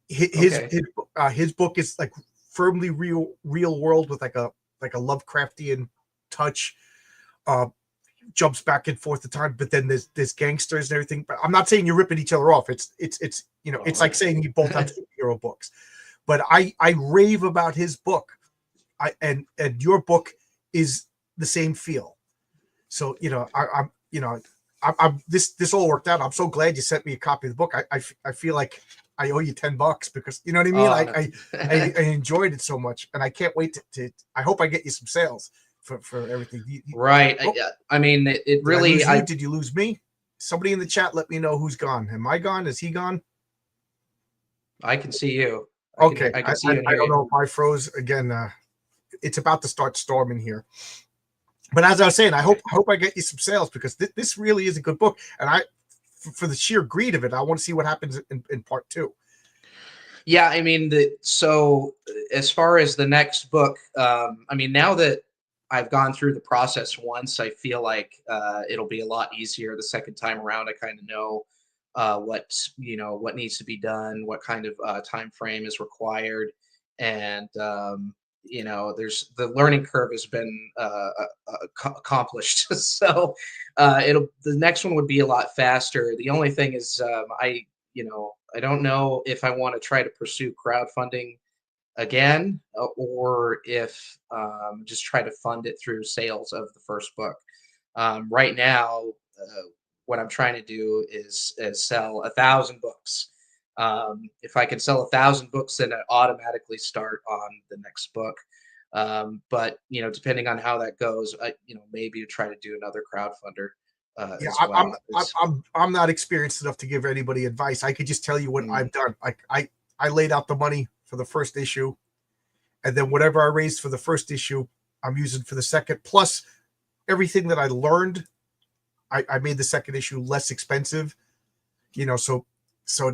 His book is like firmly real world with like a Lovecraftian touch. Jumps back and forth the time, but then there's gangsters and everything. But I'm not saying you're ripping each other off. It's it's like saying you both have superhero books. But I rave about his book. And your book is the same feel. So I'm this all worked out. I'm so glad you sent me a copy of the book. I feel like I owe you $10 because you know what I mean. I enjoyed it so much, and I can't wait to. I hope I get you some sales for everything. Right. I mean, it really. Did you lose me? Somebody in the chat, let me know who's gone. Am I gone? Is he gone? I can see you. Okay. I don't know if I froze again. It's about to start storming here. But as I was saying, I hope I get you some sales because this really is a good book, and for the sheer greed of it, I want to see what happens in part 2. Yeah, I mean, so as far as the next book, I mean, now that I've gone through the process once, I feel like it'll be a lot easier the second time around. I kind of know what needs to be done, what kind of time frame is required, and there's the learning curve has been accomplished. So the next one would be a lot faster. The only thing is I don't know if I want to try to pursue crowdfunding again or if just try to fund it through sales of the first book. Right now, what I'm trying to do is sell 1,000 books. If I can sell 1,000 books, then I automatically start on the next book. But depending on how that goes, maybe try to do another crowdfunder. Yeah, as well. I'm not experienced enough to give anybody advice. I could just tell you what I've done. I laid out the money for the first issue, and then whatever I raised for the first issue, I'm using for the second. Plus, everything that I learned, I made the second issue less expensive. So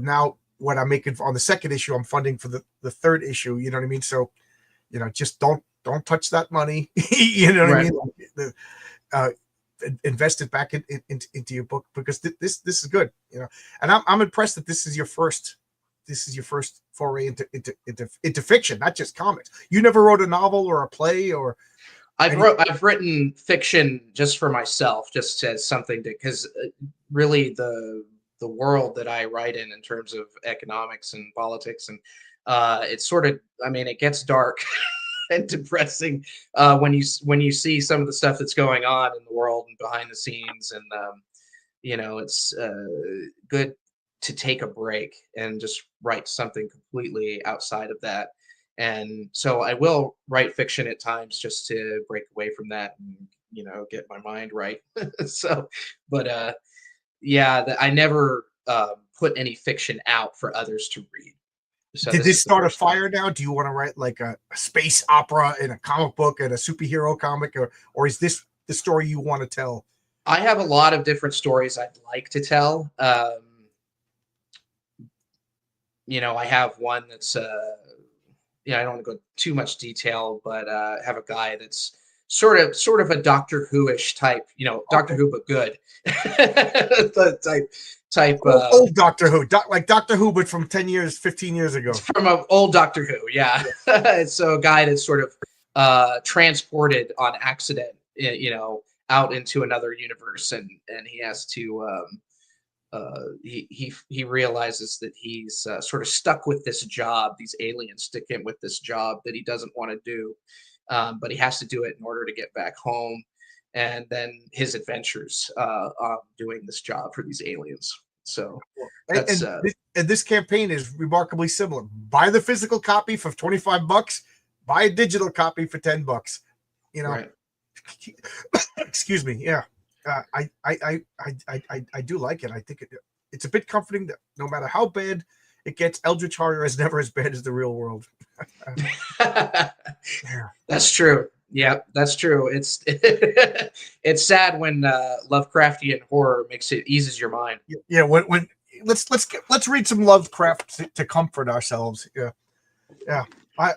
now what I'm making on the second issue, I'm funding for the third issue. You know what I mean? So, just don't touch that money. You know what I mean? Invest it back into your book because this is good. And I'm impressed that this is your first foray into fiction, not just comics. You never wrote a novel or a play or. I've written fiction just for myself, just as something because really the world that I write in terms of economics and politics and it's sort of, I mean, it gets dark and depressing when you see some of the stuff that's going on in the world and behind the scenes, and it's good to take a break and just write something completely outside of that. And so I will write fiction at times just to break away from that and get my mind right. So, but I never put any fiction out for others to read. So did this start a fire now? Do you want to write like a space opera and a comic book and a superhero comic, or is this the story you want to tell? I have a lot of different stories I'd like to tell. I have one that's I don't want to go too much detail, but have a guy that's sort of a Doctor Who-ish type, Doctor Who but good type old Doctor Who, like Doctor Who, but from 10 years, 15 years ago. From an old Doctor Who, yeah. So a guy that's sort of transported on accident, out into another universe, and he has to he realizes that he's sort of stuck with this job. These aliens stick him with this job that he doesn't want to do, but he has to do it in order to get back home. And then his adventures doing this job for these aliens. So that's and this campaign is remarkably similar. Buy the physical copy for $25, buy a digital copy for $10. You know, Right. excuse me. Yeah, I do like it. I think it's a bit comforting that no matter how bad it gets, Eldritch Horror is never as bad as the real world. Yeah. That's true. Yeah, that's true. It's it's sad when Lovecraftian horror makes it eases your mind. Yeah. When let's read some Lovecraft to comfort ourselves. Yeah. Yeah. I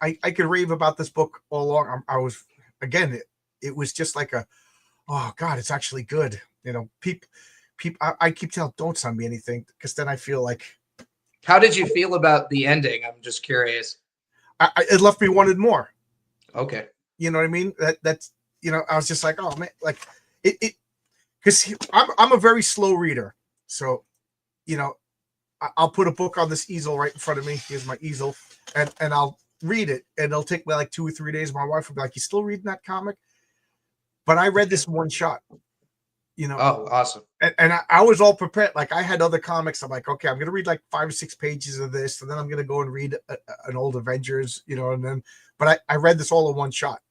I could rave about this book all along. I was again. It was just like a, oh God, it's actually good. You know, people. I keep telling, don't send me anything because then I feel like How did you feel about the ending? I'm just curious. it left me wanted more. Okay. You know what I mean? That's I was just like, oh man, like it because I'm a very slow reader, so I'll put a book on this easel right in front of me. Here's my easel, and I'll read it, and it'll take me like 2 or 3 days. My wife will be like, "You still reading that comic?" But I read this in one shot. Oh, awesome. And I was all prepared. Like I had other comics. I'm like, okay, I'm gonna read like 5 or 6 pages of this, and then I'm gonna go and read an old Avengers, and then. But I read this all in one shot.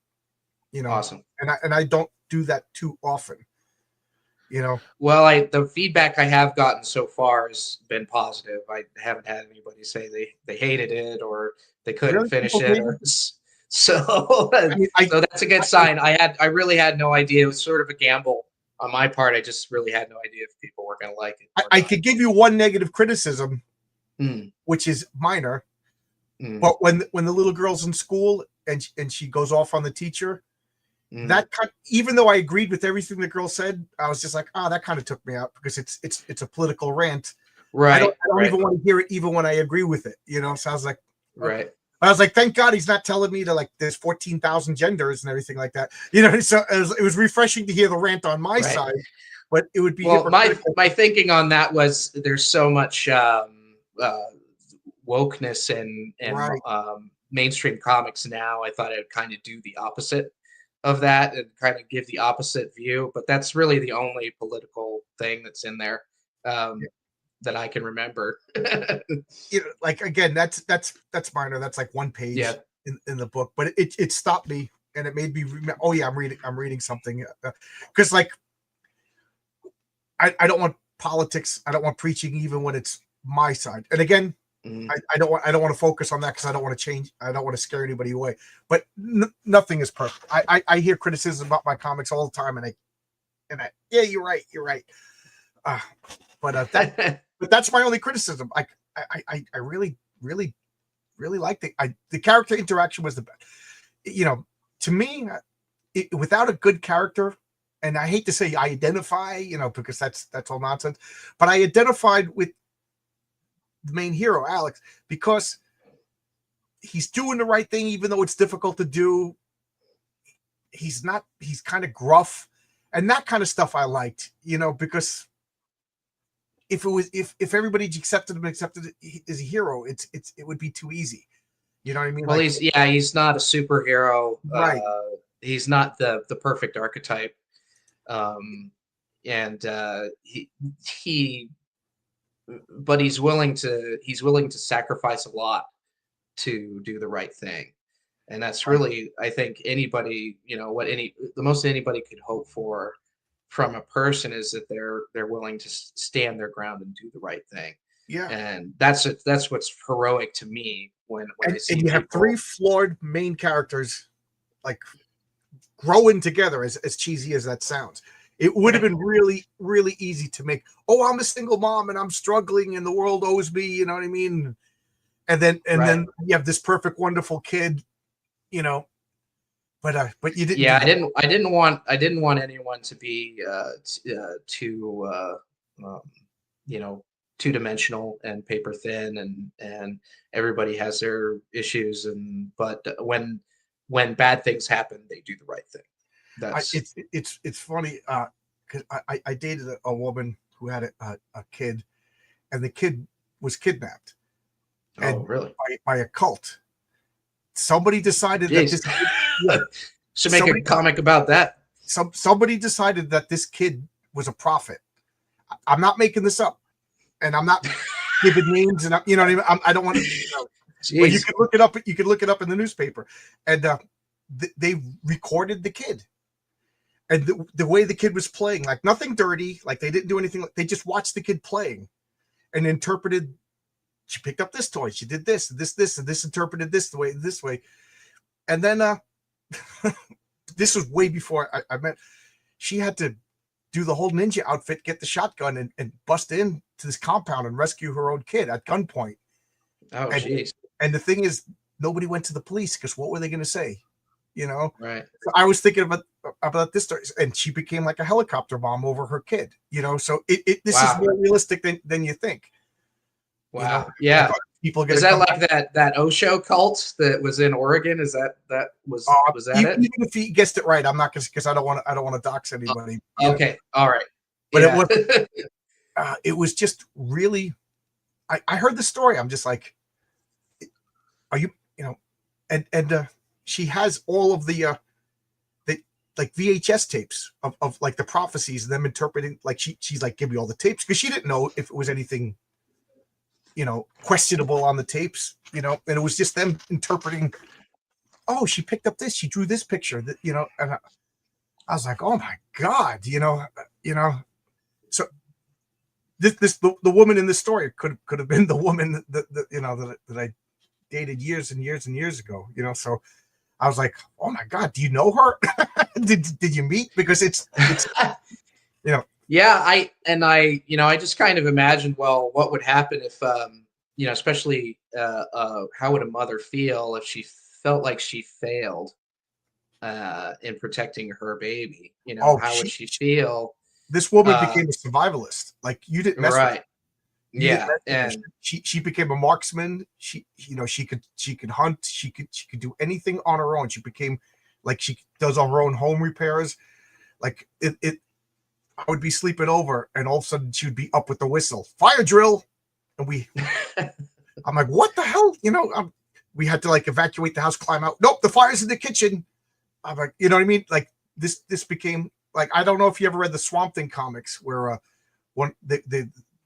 Awesome. And I don't do that too often. Well, the feedback I have gotten so far has been positive. I haven't had anybody say they hated it or they couldn't Really? finish People it, hate or so. So that's a good sign. I really had no idea. It was sort of a gamble on my part. I just really had no idea if people were going to like it. I could give you one negative criticism, which is minor. But when the little girl's in school and she goes off on the teacher, that even though I agreed with everything the girl said, I was just like, that kind of took me out because it's a political rant. Right. I don't even want to hear it even when I agree with it. So I was like, right. I was like, thank God he's not telling me to like there's 14,000 genders and everything like that. So it was refreshing to hear the rant on my side, but it would be my thinking on that was there's so much wokeness and mainstream comics now. I thought it would kind of do the opposite of that and kind of give the opposite view, but that's really the only political thing that's in there that I can remember. Like again, that's minor. That's like one page in the book, but it stopped me and it made me remember. Oh yeah, I'm reading something because like I don't want politics. I don't want preaching even when it's my side. And again, I don't want to focus on that because I don't want to change. I don't want to scare anybody away. But nothing is perfect. I hear criticism about my comics all the time, and I yeah, you're right. But that's my only criticism. I really liked it. The character interaction was the best. To me, without a good character, and I hate to say I identify, because that's all nonsense, but I identified with the main hero, Alex, because he's doing the right thing, even though it's difficult to do. He's kind of gruff, and that kind of stuff I liked, because if everybody accepted him, accepted it as a hero, it would be too easy. You know what I mean? Well, he's not a superhero. Right. He's not the perfect archetype. But he's willing to sacrifice a lot to do the right thing. And that's really, I think, anybody, the most anybody could hope for from a person is that they're willing to stand their ground and do the right thing. Yeah. And that's what's heroic to me when I see and you have 3 flawed main characters like growing together, as cheesy as that sounds. It would have been really, really easy to make, I'm a single mom and I'm struggling and the world owes me, you know what I mean? And then you have this perfect, wonderful kid, but you didn't. Yeah, I didn't want anyone to be two-dimensional and paper thin, and everybody has their issues, but when bad things happen, they do the right thing. It's funny because I dated a woman who had a kid, and the kid was kidnapped. Really? By a cult. Somebody decided that this should make a comic about that. Somebody decided that this kid was a prophet. I'm not making this up, and I'm not giving names, and you know what I mean. I don't want to. But you can look it up. You can look it up in the newspaper, and they recorded the kid, and the way the kid was playing, like nothing dirty, like they didn't do anything. They just watched the kid playing and interpreted. She picked up this toy. She did this, and this interpreted this way. And then this was way before I met. She had to do the whole ninja outfit, get the shotgun, and bust in to this compound and rescue her own kid at gunpoint. Oh, jeez. And the thing is, nobody went to the police because what were they going to say? You know, Right. So I was thinking about this story, and she became like a helicopter bomb over her kid. You know, so this is more realistic than you think. Wow. You know? Yeah. People is that like that Osho cult that was in Oregon? Is that was that it? Even if he guessed it right, I'm not going because I don't want to dox anybody. Okay. All right. But it was just really. I heard the story. I'm just like, are you and she has all of the like VHS tapes of like the prophecies, them interpreting, like she's like, give me all the tapes, because she didn't know if it was anything questionable on the tapes, and it was just them interpreting. Oh, she picked up this, she drew this picture, that and I was like, oh my God, so the woman in this story could have been the woman that I dated years and years and years ago, so I was like, oh my God, do you know her? did you meet? Because it's Yeah, I just kind of imagined, well, what would happen if especially how would a mother feel if she felt like she failed in protecting her baby? How would she feel? This woman became a survivalist. Like, you didn't mess with her. Yeah, and she became a marksman. She could hunt. She could do anything on her own. She became like, she does her own home repairs. Like it I would be sleeping over, and all of a sudden she would be up with the whistle, fire drill, and I'm like, what the hell? We had to like evacuate the house, climb out. Nope, the fire's in the kitchen. I'm like, you know what I mean? Like this became like, I don't know if you ever read the Swamp Thing comics, where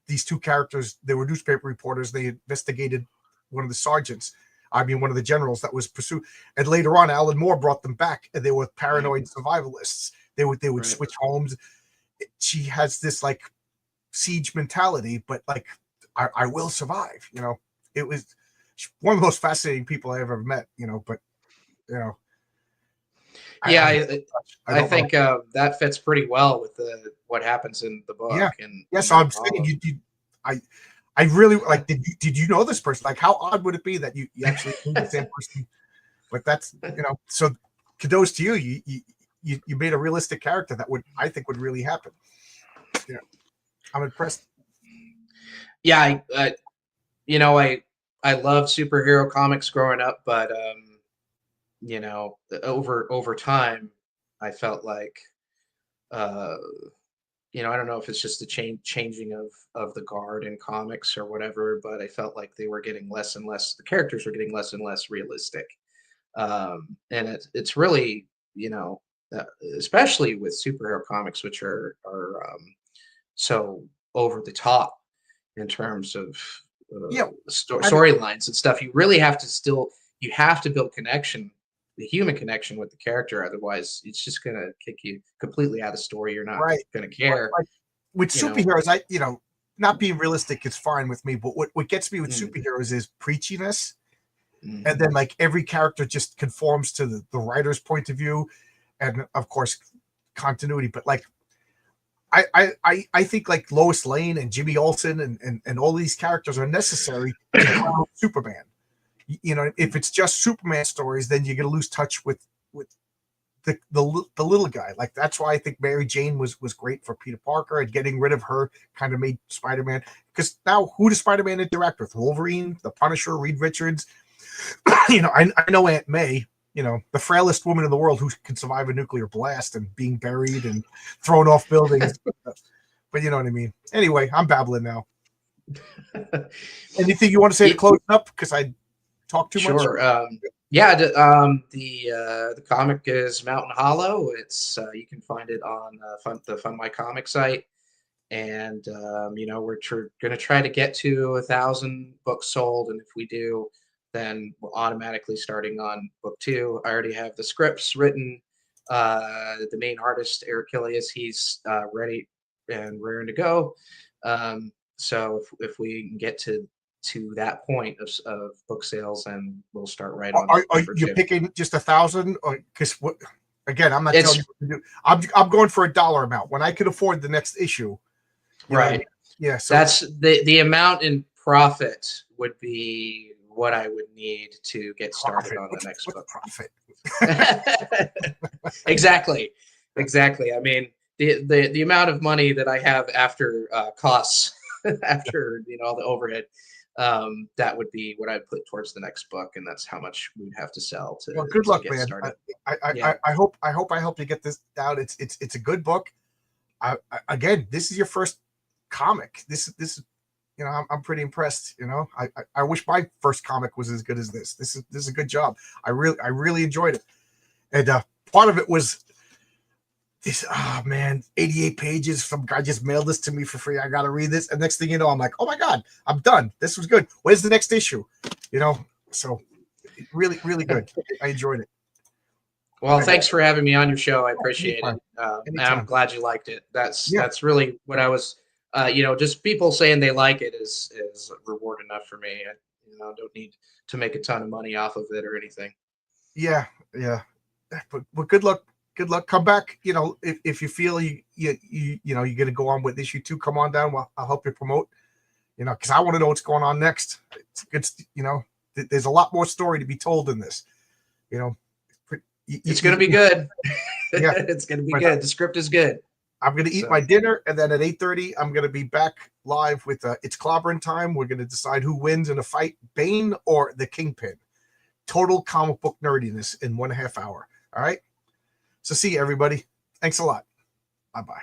these two characters, they were newspaper reporters. They investigated one of the generals that was pursued. And later on, Alan Moore brought them back, and they were paranoid survivalists. They would Right. switch homes. She has this like siege mentality, but like, I will survive. It was one of the most fascinating people I ever met. But I think that fits pretty well with what happens in the book. Yeah. And so I'm saying I really like. Did you know this person? Like, how odd would it be that you actually knew the same person? But that's So kudos to you. You made a realistic character that I think would really happen. Yeah, I'm impressed. Yeah, I loved superhero comics growing up, but over time, I felt like I don't know if it's just the changing of the guard in comics or whatever, but I felt like they were getting less and less. The characters were getting less and less realistic, and it's really especially with superhero comics, which are so over the top in terms of storylines and stuff. You really have to build connection, the human connection with the character. Otherwise, it's just gonna kick you completely out of story. You're not gonna care. Like, with superheroes, not being realistic is fine with me, but what gets me with superheroes is preachiness. And then like every character just conforms to the writer's point of view, and of course continuity. But like I think like Lois Lane and Jimmy Olsen and all these characters are necessary to crown Superman. If it's just Superman stories, then you're gonna lose touch with the little guy. Like, that's why I think Mary Jane was great for Peter Parker, and getting rid of her kind of made Spider-Man, because now who does Spider-Man interact with? Wolverine, the Punisher, Reed Richards. I know Aunt May, the frailest woman in the world who can survive a nuclear blast and being buried and thrown off buildings. But you know what I mean. Anyway, I'm babbling now. Anything you want to say to close up? Because I talk too much. Sure. The comic is Mountain Hollow. It's you can find it on the Fun My Comic site, and we're going to try to get to 1,000 books sold, and if we do, then we're automatically starting on book 2. I already have the scripts written. The main artist, Eric Killias, he's ready and raring to go. So if we can get to that point of book sales, and we'll start right on Are number you 2. picking just 1,000? Or because what? Again, I'm not It's telling you what to do. I'm going for a dollar amount when I could afford the next issue. You know what I mean? right. Yeah. So That's the amount in profit would be what I would need to get started profit. on the What's next book. profit? Exactly. Exactly. I mean, the amount of money that I have after costs, after all the overhead, that would be what I'd put towards the next book, and that's how much we'd have to sell Well, good to luck, get man. started. I Yeah. hope I help you get this out. It's a good book. Again, this is your first comic. This I'm pretty impressed. I wish my first comic was as good as this. This is a good job. I really enjoyed it. And part of it was this. Oh man, 88 pages. Some guy just mailed this to me for free. I gotta read this. And next thing you know, I'm like, oh my god, I'm done. This was good. Where's the next issue? So really, really good. I enjoyed it. Well, thanks for having me on your show. I appreciate Anytime. it. And Anytime. I'm glad you liked it. That's Yeah. that's really what I was. Just people saying they like it is reward enough for me. I don't need to make a ton of money off of it or anything. Yeah. But good luck. Good luck. Come back. If you feel you're gonna go on with issue 2, come on down. Well, I'll help you promote. Because I want to know what's going on next. It's good. There's a lot more story to be told in this. It's going to be good. Yeah. It's going to be good. The script is good. I'm going to eat my dinner, and then at 8:30, I'm going to be back live with It's Clobbering Time. We're going to decide who wins in a fight, Bane or the Kingpin. Total comic book nerdiness in 1.5 hours. All right? So see you, everybody. Thanks a lot. Bye-bye.